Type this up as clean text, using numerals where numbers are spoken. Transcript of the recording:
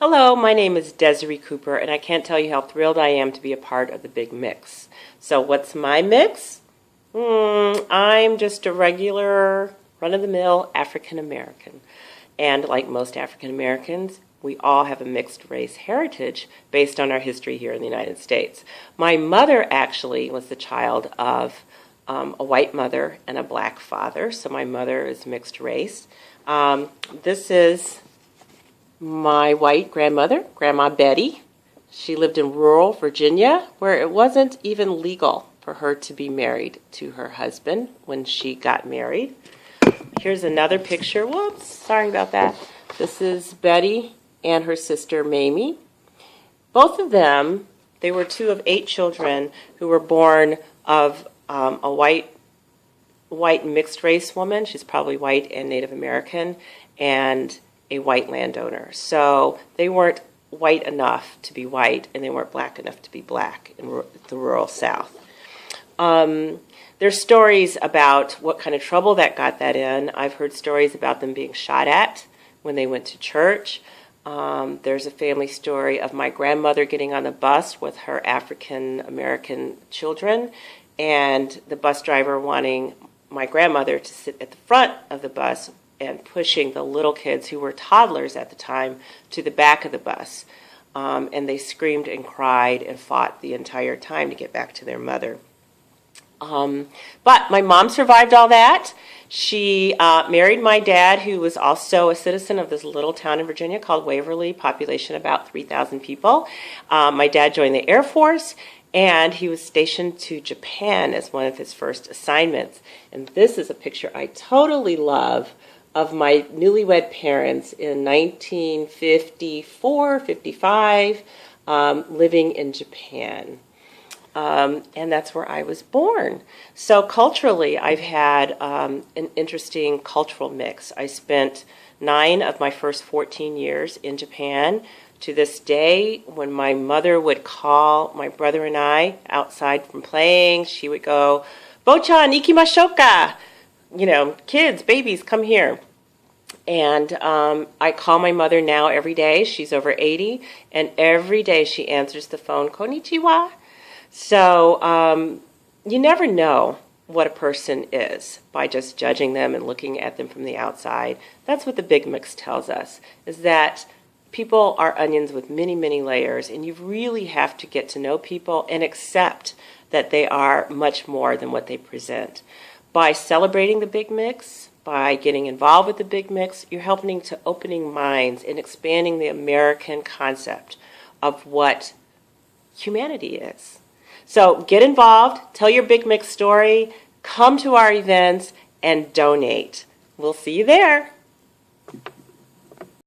Hello, my name is Desiree Cooper, and I can't tell you how thrilled I am to be a part of the Big Mix. So what's my mix? I'm just a regular, run-of-the-mill African American. And like most African Americans, we all have a mixed race heritage based on our history here in the United States. My mother actually was the child of a white mother and a black father, so my mother is mixed race. This is my white grandmother, Grandma Betty. She lived in rural Virginia where it wasn't even legal for her to be married to her husband when she got married. Here's another picture. Whoops, sorry about that. This is Betty and her sister Mamie. Both of them, they were two of 8 children who were born of a white mixed race woman. She's probably white and Native American, and a white landowner. So they weren't white enough to be white, and they weren't black enough to be black in the rural South. There's stories about what kind of trouble that got that in. I've heard stories about them being shot at when they went to church. There's a family story of my grandmother getting on the bus with her African American children, and the bus driver wanting my grandmother to sit at the front of the bus and pushing the little kids, who were toddlers at the time, to the back of the bus. And they screamed and cried and fought the entire time to get back to their mother. But my mom survived all that. She married my dad, who was also a citizen of this little town in Virginia called Waverly, population about 3,000 people. My dad joined the Air Force, and he was stationed to Japan as one of his first assignments. And this is a picture I totally love of my newlywed parents in 1954, 55, living in Japan. And that's where I was born. So culturally, I've had an interesting cultural mix. I spent 9 of my first 14 years in Japan. To this day, when my mother would call my brother and I outside from playing, she would go, "Bochan, ikimashouka!" You know, kids, babies, come here. And I call my mother now every day. She's over 80, and every day she answers the phone, "Konnichiwa." So you never know what a person is by just judging them and looking at them from the outside. That's what the Big Mix tells us, is that people are onions with many, many layers, and you really have to get to know people and accept that they are much more than what they present. By celebrating the Big Mix, by getting involved with the Big Mix, you're helping to opening minds and expanding the American concept of what humanity is. So get involved, tell your Big Mix story, come to our events, and donate. We'll see you there.